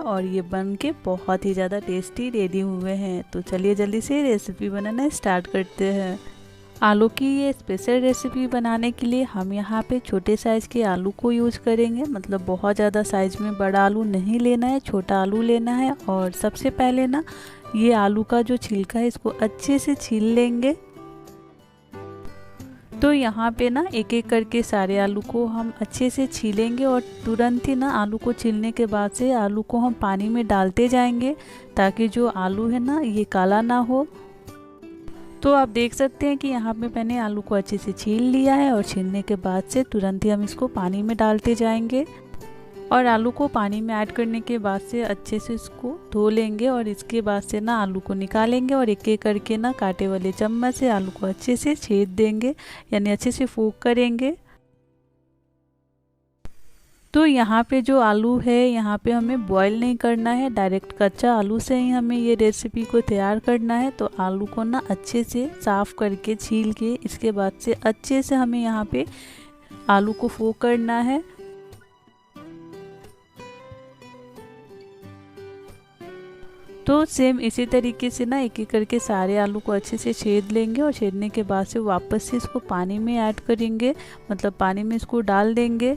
और ये बन के बहुत ही ज़्यादा टेस्टी रेडी हुए हैं। तो चलिए जल्दी से रेसिपी बनाना स्टार्ट करते हैं। आलू की ये स्पेशल रेसिपी बनाने के लिए हम यहाँ पे छोटे साइज़ के आलू को यूज करेंगे, मतलब बहुत ज़्यादा साइज़ में बड़ा आलू नहीं लेना है, छोटा आलू लेना है। और सबसे पहले ना ये आलू का जो छिलका है इसको अच्छे से छील लेंगे। तो यहाँ पे ना एक एक करके सारे आलू को हम अच्छे से छीलेंगे और तुरंत ही ना आलू को छीलने के बाद से आलू को हम पानी में डालते जाएंगे ताकि जो आलू है ना ये काला ना हो। तो आप देख सकते हैं कि यहाँ पे मैंने आलू को अच्छे से छील लिया है और छीलने के बाद से तुरंत ही हम इसको पानी में डालते जाएंगे। और आलू को पानी में ऐड करने के बाद से अच्छे से इसको धो लेंगे और इसके बाद से ना आलू को निकालेंगे और एक एक करके ना कांटे वाले चम्मच से आलू को अच्छे से छेद देंगे, यानी अच्छे से फोक करेंगे। तो यहाँ पे जो आलू है यहाँ पे हमें बॉईल नहीं करना है, डायरेक्ट कच्चा आलू से ही हमें ये रेसिपी को तैयार करना है। तो आलू को ना अच्छे से साफ़ करके छील के इसके बाद से अच्छे से हमें यहाँ पे आलू को फोक करना है। तो सेम इसी तरीके से ना एक एक करके सारे आलू को अच्छे से छेद लेंगे और छेदने के बाद से वापस से इसको पानी में ऐड करेंगे, मतलब पानी में इसको डाल देंगे।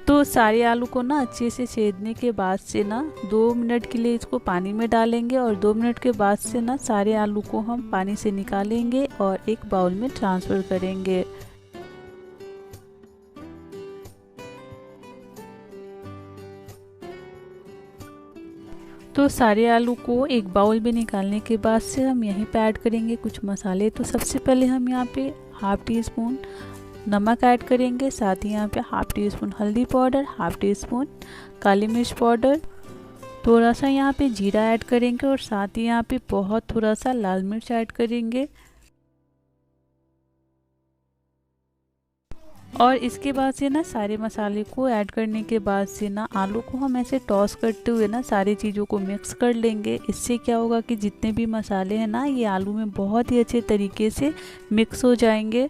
तो सारे आलू को ना अच्छे से छेदने के बाद से ना 2 मिनट के लिए इसको पानी में डालेंगे और 2 मिनट के बाद से ना सारे आलू को हम पानी से निकालेंगे और एक बाउल में ट्रांसफ़र करेंगे। तो सारे आलू को एक बाउल में निकालने के बाद से हम यहीं पे ऐड करेंगे कुछ मसाले। तो सबसे पहले हम यहाँ पे हाफ़ टी स्पून नमक ऐड करेंगे, साथ ही यहाँ पे हाफ़ टी स्पून हल्दी पाउडर, हाफ़ टी स्पून काली मिर्च पाउडर, थोड़ा सा यहाँ पे जीरा ऐड करेंगे और साथ ही यहाँ पे बहुत थोड़ा सा लाल मिर्च ऐड करेंगे। और इसके बाद से ना सारे मसाले को ऐड करने के बाद से ना आलू को हम ऐसे टॉस करते हुए ना सारी चीज़ों को मिक्स कर लेंगे। इससे क्या होगा कि जितने भी मसाले हैं ना ये आलू में बहुत ही अच्छे तरीके से मिक्स हो जाएंगे।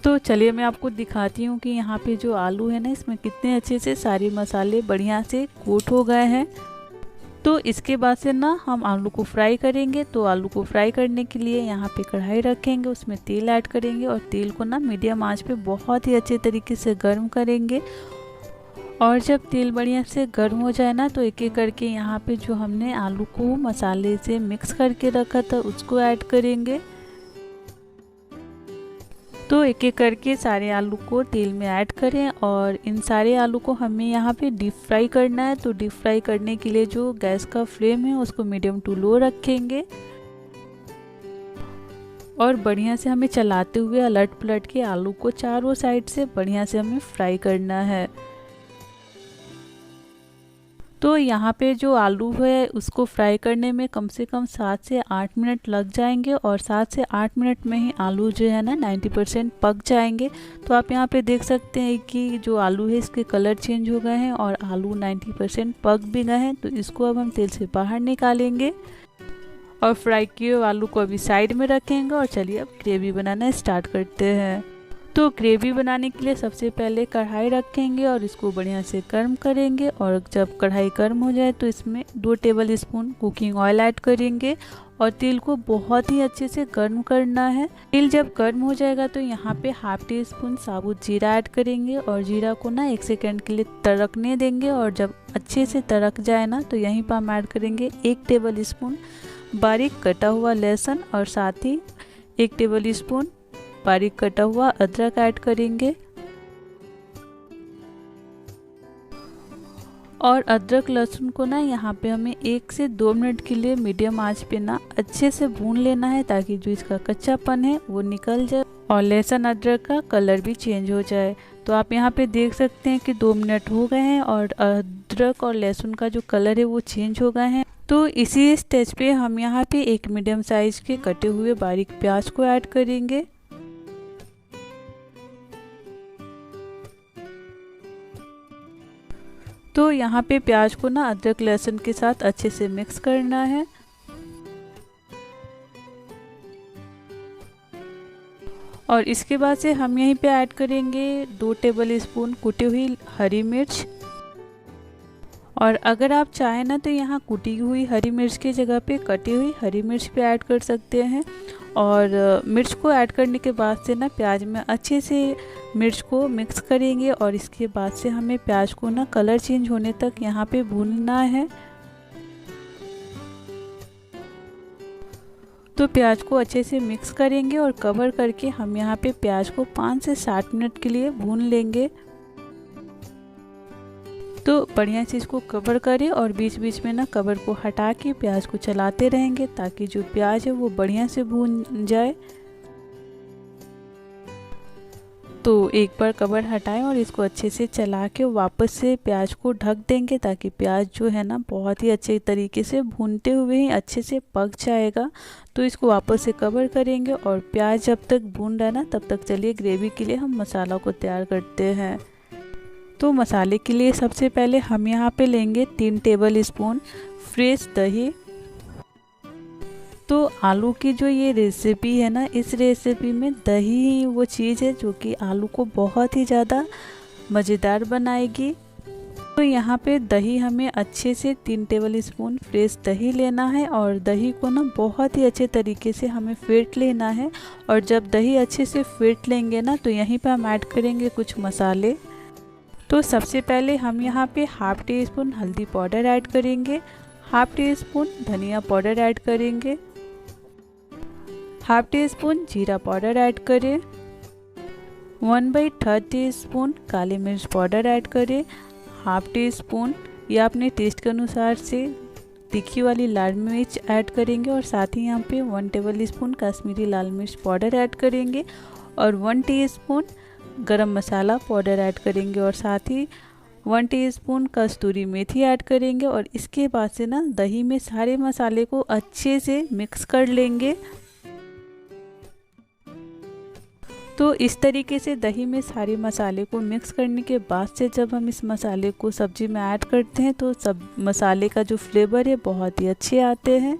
तो चलिए मैं आपको दिखाती हूँ कि यहाँ पे जो आलू है ना इसमें कितने अच्छे से सारे मसाले बढ़िया से कोट हो गए हैं। तो इसके बाद से ना हम आलू को फ्राई करेंगे। तो आलू को फ्राई करने के लिए यहाँ पे कढ़ाई रखेंगे, उसमें तेल ऐड करेंगे और तेल को ना मीडियम आंच पे बहुत ही अच्छे तरीके से गर्म करेंगे। और जब तेल बढ़िया से गर्म हो जाए ना तो एक एक करके यहाँ पे जो हमने आलू को मसाले से मिक्स करके रखा था उसको ऐड करेंगे। तो एक एक करके सारे आलू को तेल में ऐड करें और इन सारे आलू को हमें यहाँ पे डीप फ्राई करना है। तो डीप फ्राई करने के लिए जो गैस का फ्लेम है उसको मीडियम टू लो रखेंगे और बढ़िया से हमें चलाते हुए अलट पलट के आलू को चारों साइड से बढ़िया से हमें फ्राई करना है। तो यहाँ पे जो आलू है उसको फ्राई करने में कम से कम 7 से 8 मिनट लग जाएंगे और 7 से 8 मिनट में ही आलू जो है ना 90% पक जाएंगे। तो आप यहाँ पे देख सकते हैं कि जो आलू है इसके कलर चेंज हो गए हैं और आलू 90% पक भी गए हैं। तो इसको अब हम तेल से बाहर निकालेंगे और फ्राई किए हुए आलू को अभी साइड में रखेंगे। और चलिए अब ग्रेवी बनाना स्टार्ट करते हैं। तो ग्रेवी बनाने के लिए सबसे पहले कढ़ाई रखेंगे और इसको बढ़िया से गर्म करेंगे और जब कढ़ाई गर्म हो जाए तो इसमें 2 table spoon cooking oil add करेंगे और तेल को बहुत ही अच्छे से गर्म करना है। तेल जब गर्म हो जाएगा तो यहाँ पे हाफ़ टी स्पून साबुत जीरा ऐड करेंगे और जीरा को ना 1 सेकेंड के लिए तड़कने देंगे और जब अच्छे से तड़क जाए ना तो यहीं पर हम ऐड करेंगे 1 टेबल स्पून बारीक कटा हुआ लहसुन और साथ ही 1 टेबल स्पून बारीक कटा हुआ अदरक ऐड करेंगे। और अदरक लहसुन को ना यहाँ पे हमें 1 से 2 मिनट के लिए मीडियम आंच पे ना अच्छे से भून लेना है ताकि जो इसका कच्चापन है वो निकल जाए और लहसुन अदरक का कलर भी चेंज हो जाए। तो आप यहाँ पे देख सकते हैं कि 2 मिनट हो गए हैं और अदरक और लहसुन का जो कलर है वो चेंज हो गए हैं। तो इसी स्टेज पे हम यहाँ पे एक मीडियम साइज के कटे हुए बारीक प्याज को ऐड करेंगे। तो यहाँ पे प्याज को ना अदरक लहसुन के साथ अच्छे से मिक्स करना है। और इसके बाद से हम यहीं पे ऐड करेंगे 2 टेबल स्पून कुटी हुई हरी मिर्च। और अगर आप चाहें ना तो यहाँ कुटी हुई हरी मिर्च की जगह पे कटी हुई हरी मिर्च भी ऐड कर सकते हैं। और मिर्च को ऐड करने के बाद से ना प्याज में अच्छे से मिर्च को मिक्स करेंगे और इसके बाद से हमें प्याज को ना कलर चेंज होने तक यहाँ पे भूनना है। तो प्याज को अच्छे से मिक्स करेंगे और कवर करके हम यहाँ पे प्याज को 5 से 7 मिनट के लिए भून लेंगे। तो बढ़िया चीज़ को कवर करें और बीच बीच में ना कवर को हटा के प्याज को चलाते रहेंगे ताकि जो प्याज है वो बढ़िया से भून जाए। तो एक बार कवर हटाएं और इसको अच्छे से चला के वापस से प्याज को ढक देंगे ताकि प्याज जो है ना बहुत ही अच्छे तरीके से भूनते हुए ही अच्छे से पक जाएगा। तो इसको वापस से कवर करेंगे और प्याज जब तक भून रहा है ना तब तक चलिए ग्रेवी के लिए हम मसाला को तैयार करते हैं। तो मसाले के लिए सबसे पहले हम यहाँ पे लेंगे 3 टेबल स्पून फ्रेश दही। तो आलू की जो ये रेसिपी है ना, इस रेसिपी में दही ही वो चीज़ है जो कि आलू को बहुत ही ज़्यादा मज़ेदार बनाएगी। तो यहाँ पे दही हमें अच्छे से 3 टेबल स्पून फ्रेश दही लेना है और दही को ना बहुत ही अच्छे तरीके से हमें फेंट लेना है। और जब दही अच्छे से फेंट लेंगे ना तो यहीं पर हम ऐड करेंगे कुछ मसाले। तो सबसे पहले हम यहाँ पे हाफ टी स्पून हल्दी पाउडर ऐड करेंगे, हाफ टी स्पून धनिया पाउडर ऐड करेंगे, हाफ टी स्पून जीरा पाउडर ऐड करें, 1/3 टी स्पून काली मिर्च पाउडर ऐड करें, हाफ टी स्पून या अपने टेस्ट के अनुसार से तीखी वाली लाल मिर्च ऐड करेंगे और साथ ही यहाँ पे 1 टेबल स्पून कश्मीरी लाल मिर्च पाउडर ऐड करेंगे और 1 टीस्पून गरम मसाला पाउडर ऐड करेंगे और साथ ही 1 टीस्पून कस्तूरी मेथी ऐड करेंगे। और इसके बाद से ना दही में सारे मसाले को अच्छे से मिक्स कर लेंगे। तो इस तरीके से दही में सारे मसाले को मिक्स करने के बाद से जब हम इस मसाले को सब्जी में ऐड करते हैं तो सब मसाले का जो फ्लेवर है बहुत ही अच्छे आते हैं।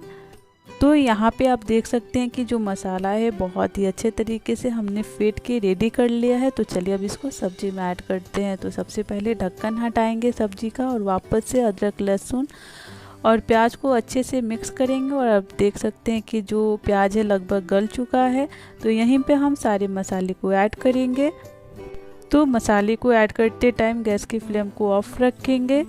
तो यहाँ पे आप देख सकते हैं कि जो मसाला है बहुत ही अच्छे तरीके से हमने फेंट के रेडी कर लिया है। तो चलिए अब इसको सब्जी में ऐड करते हैं। तो सबसे पहले ढक्कन हटाएंगे सब्जी का और वापस से अदरक लहसुन और प्याज को अच्छे से मिक्स करेंगे। और अब देख सकते हैं कि जो प्याज है लगभग गल चुका है। तो यहीं पे हम सारे मसाले को ऐड करेंगे। तो मसाले को ऐड करते टाइम गैस की फ्लेम को ऑफ रखेंगे,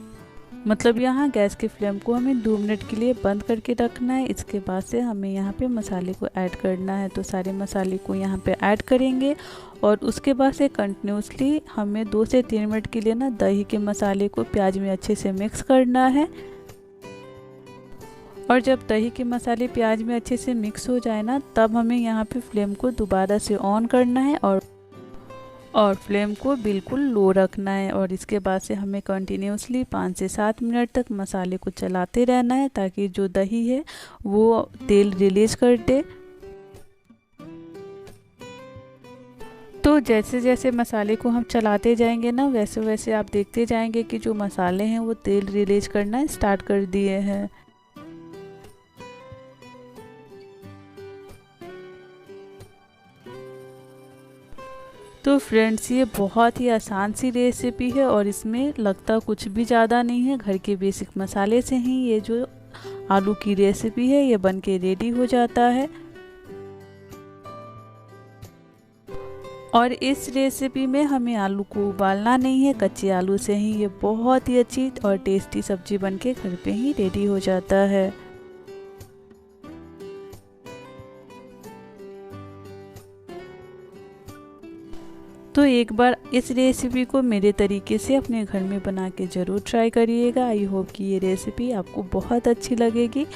मतलब यहाँ गैस की फ्लेम को हमें 2 मिनट के लिए बंद करके रखना है। इसके बाद से हमें यहाँ पे मसाले को ऐड करना है। तो सारे मसाले को यहाँ पे ऐड करेंगे और उसके बाद से कंटिन्यूसली हमें 2 से 3 मिनट के लिए ना दही के मसाले को प्याज में अच्छे से मिक्स करना है। और जब दही के मसाले प्याज में अच्छे से मिक्स हो जाए ना तब हमें यहाँ पे फ्लेम को दोबारा से ऑन करना है और फ्लेम को बिल्कुल लो रखना है। और इसके बाद से हमें कंटिन्यूसली 5 से 7 मिनट तक मसाले को चलाते रहना है ताकि जो दही है वो तेल रिलीज कर दे। तो जैसे जैसे मसाले को हम चलाते जाएंगे ना वैसे वैसे आप देखते जाएंगे कि जो मसाले हैं वो तेल रिलीज करना स्टार्ट कर दिए हैं। तो फ्रेंड्स ये बहुत ही आसान सी रेसिपी है और इसमें लगता कुछ भी ज़्यादा नहीं है। घर के बेसिक मसाले से ही ये जो आलू की रेसिपी है ये बन के रेडी हो जाता है। और इस रेसिपी में हमें आलू को उबालना नहीं है, कच्चे आलू से ही ये बहुत ही अच्छी और टेस्टी सब्जी बन के घर पे ही रेडी हो जाता है। तो एक बार इस रेसिपी को मेरे तरीके से अपने घर में बना के ज़रूर ट्राई करिएगा। आई होप कि ये रेसिपी आपको बहुत अच्छी लगेगी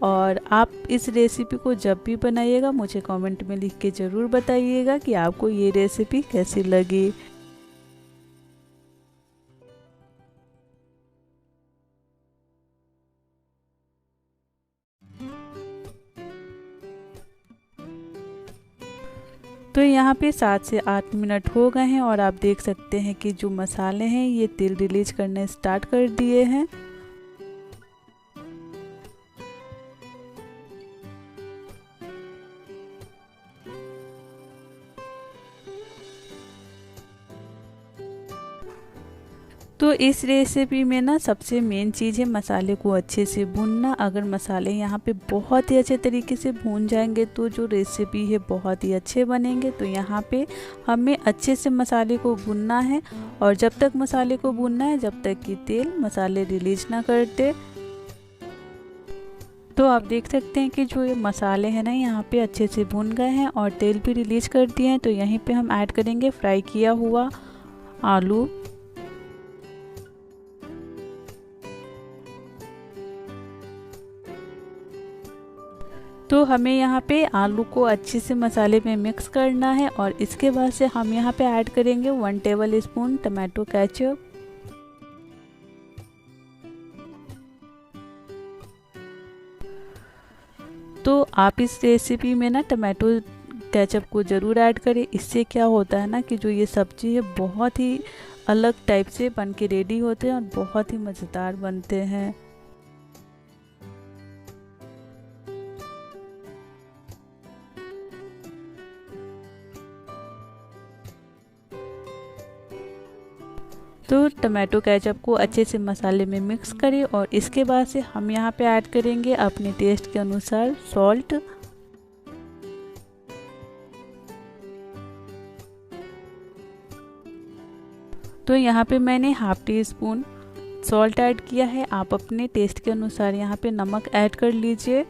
और आप इस रेसिपी को जब भी बनाइएगा मुझे कमेंट में लिख के ज़रूर बताइएगा कि आपको ये रेसिपी कैसी लगी। तो यहाँ पे 7 से 8 मिनट हो गए हैं और आप देख सकते हैं कि जो मसाले हैं ये तेल रिलीज करने स्टार्ट कर दिए हैं। तो इस रेसिपी में ना सबसे मेन चीज़ है मसाले को अच्छे से भूनना। अगर मसाले यहाँ पे बहुत ही अच्छे तरीके से भून जाएंगे तो जो रेसिपी है बहुत ही अच्छे बनेंगे। तो यहाँ पे हमें अच्छे से मसाले को भूनना है और जब तक मसाले को भूनना है जब तक कि तेल मसाले रिलीज ना कर दे। तो आप देख सकते हैं कि जो ये मसाले हैं ना यहाँ पे अच्छे से भून गए हैं और तेल भी रिलीज कर दिए हैं। तो यहीं पे हम ऐड करेंगे फ्राई किया हुआ आलू। तो हमें यहाँ पे आलू को अच्छे से मसाले में मिक्स करना है और इसके बाद से हम यहाँ पे ऐड करेंगे 1 टेबल स्पून टमाटो केचप। तो आप इस रेसिपी में ना टमाटो केचप को ज़रूर ऐड करें। इससे क्या होता है ना कि जो ये सब्ज़ी है बहुत ही अलग टाइप से बन के रेडी होते हैं और बहुत ही मज़ेदार बनते हैं। तो टमाटो केचप को अच्छे से मसाले में मिक्स करें और इसके बाद से हम यहाँ पे ऐड करेंगे अपने टेस्ट के अनुसार सॉल्ट। तो यहाँ पे मैंने half tea spoon salt add किया है। आप अपने टेस्ट के अनुसार यहाँ पे नमक ऐड कर लीजिए।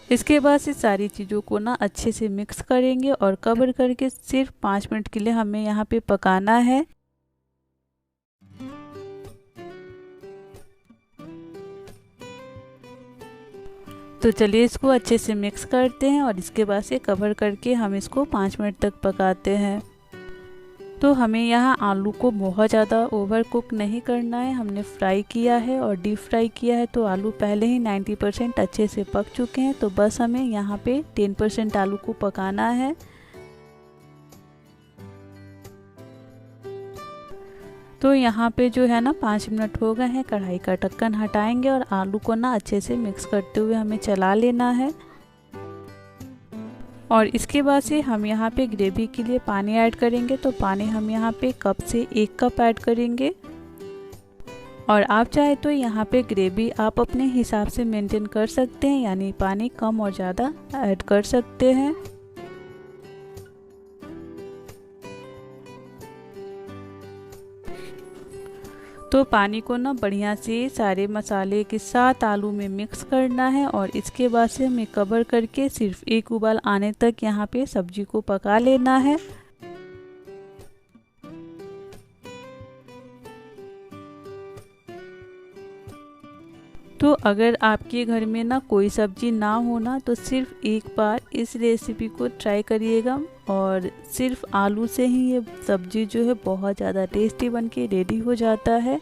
इसके बाद से सारी चीज़ों को ना अच्छे से मिक्स करेंगे और कवर करके सिर्फ 5 मिनट के लिए हमें यहाँ पे पकाना है। तो चलिए इसको अच्छे से मिक्स करते हैं और इसके बाद से कवर करके हम इसको 5 मिनट तक पकाते हैं। तो हमें यहाँ आलू को बहुत ज़्यादा ओवर कुक नहीं करना है। हमने फ्राई किया है और डीप फ्राई किया है तो आलू पहले ही 90% अच्छे से पक चुके हैं। तो बस हमें यहाँ पे 10% आलू को पकाना है। तो यहाँ पे जो है ना 5 मिनट हो गए हैं। कढ़ाई का ढक्कन हटाएंगे और आलू को ना अच्छे से मिक्स करते हुए हमें चला लेना है। और इसके बाद से हम यहाँ पे ग्रेवी के लिए पानी ऐड करेंगे। तो पानी हम यहाँ पे कप से 1 कप ऐड करेंगे और आप चाहे तो यहाँ पे ग्रेवी आप अपने हिसाब से मेंटेन कर सकते हैं, यानी पानी कम और ज़्यादा ऐड कर सकते हैं। तो पानी को ना बढ़िया से सारे मसाले के साथ आलू में मिक्स करना है और इसके बाद से हमें कवर करके सिर्फ 1 उबाल आने तक यहाँ पे सब्जी को पका लेना है। तो अगर आपके घर में ना कोई सब्जी ना हो ना तो सिर्फ एक बार इस रेसिपी को ट्राई करिएगा और सिर्फ आलू से ही ये सब्जी जो है बहुत ज़्यादा टेस्टी बन के रेडी हो जाता है।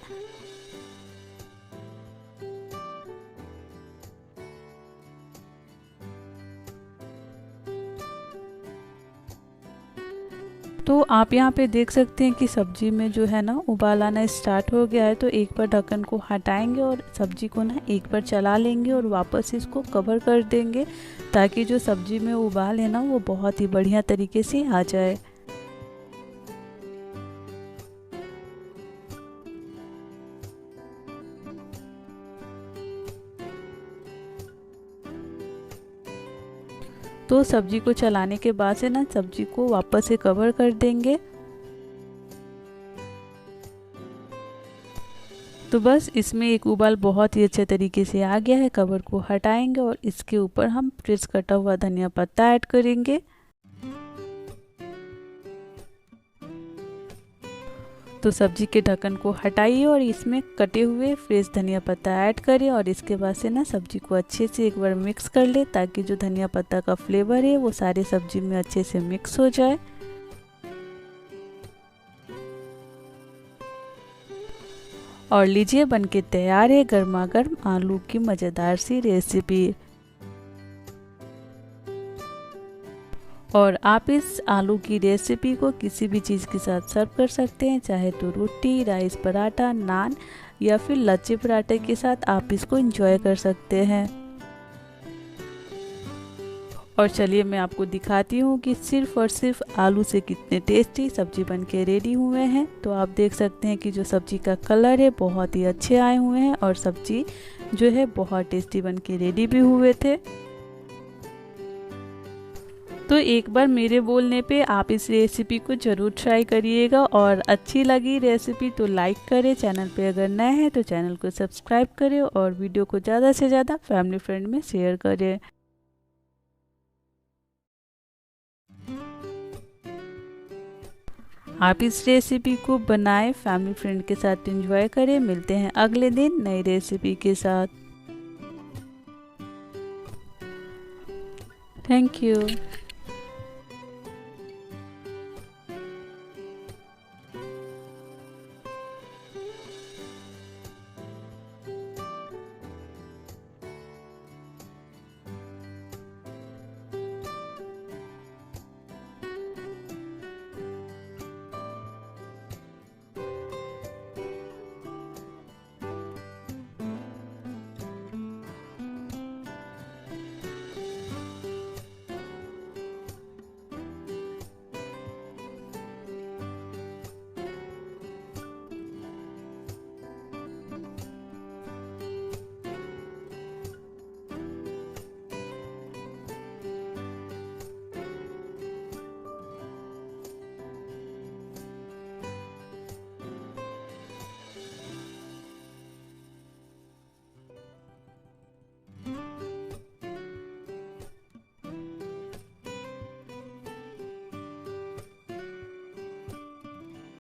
तो आप यहाँ पे देख सकते हैं कि सब्जी में जो है ना उबाल आना स्टार्ट हो गया है। तो एक बार ढक्कन को हटाएंगे और सब्जी को ना एक बार चला लेंगे और वापस इसको कवर कर देंगे ताकि जो सब्जी में उबाल है ना वो बहुत ही बढ़िया तरीके से आ जाए। तो सब्जी को चलाने के बाद से ना सब्जी को वापस से कवर कर देंगे। तो बस इसमें एक उबाल बहुत ही अच्छे तरीके से आ गया है। कवर को हटाएंगे और इसके ऊपर हम फ्रेश कटा हुआ धनिया पत्ता ऐड करेंगे। तो सब्जी के ढक्कन को हटाइए और इसमें कटे हुए फ्रेश धनिया पत्ता ऐड करें और इसके बाद से ना सब्जी को अच्छे से एक बार मिक्स कर ले ताकि जो धनिया पत्ता का फ्लेवर है वो सारे सब्जी में अच्छे से मिक्स हो जाए। और लीजिए बनके तैयार है गर्मा गर्म आलू की मज़ेदार सी रेसिपी। और आप इस आलू की रेसिपी को किसी भी चीज़ के साथ सर्व कर सकते हैं, चाहे तो रोटी, राइस, पराठा, नान या फिर लच्छे पराठे के साथ आप इसको एंजॉय कर सकते हैं। और चलिए मैं आपको दिखाती हूँ कि सिर्फ और सिर्फ आलू से कितने टेस्टी सब्जी बन के रेडी हुए हैं। तो आप देख सकते हैं कि जो सब्जी का कलर है बहुत ही अच्छे आए हुए हैं और सब्जी जो है बहुत टेस्टी बन के रेडी भी हुए थे। तो एक बार मेरे बोलने पे आप इस रेसिपी को ज़रूर ट्राई करिएगा और अच्छी लगी रेसिपी तो लाइक करें, चैनल पे अगर नए हैं तो चैनल को सब्सक्राइब करें और वीडियो को ज़्यादा से ज़्यादा फैमिली फ्रेंड में शेयर करें। आप इस रेसिपी को बनाएं, फैमिली फ्रेंड के साथ एंजॉय करें। मिलते हैं अगले दिन नई रेसिपी के साथ। Thank you.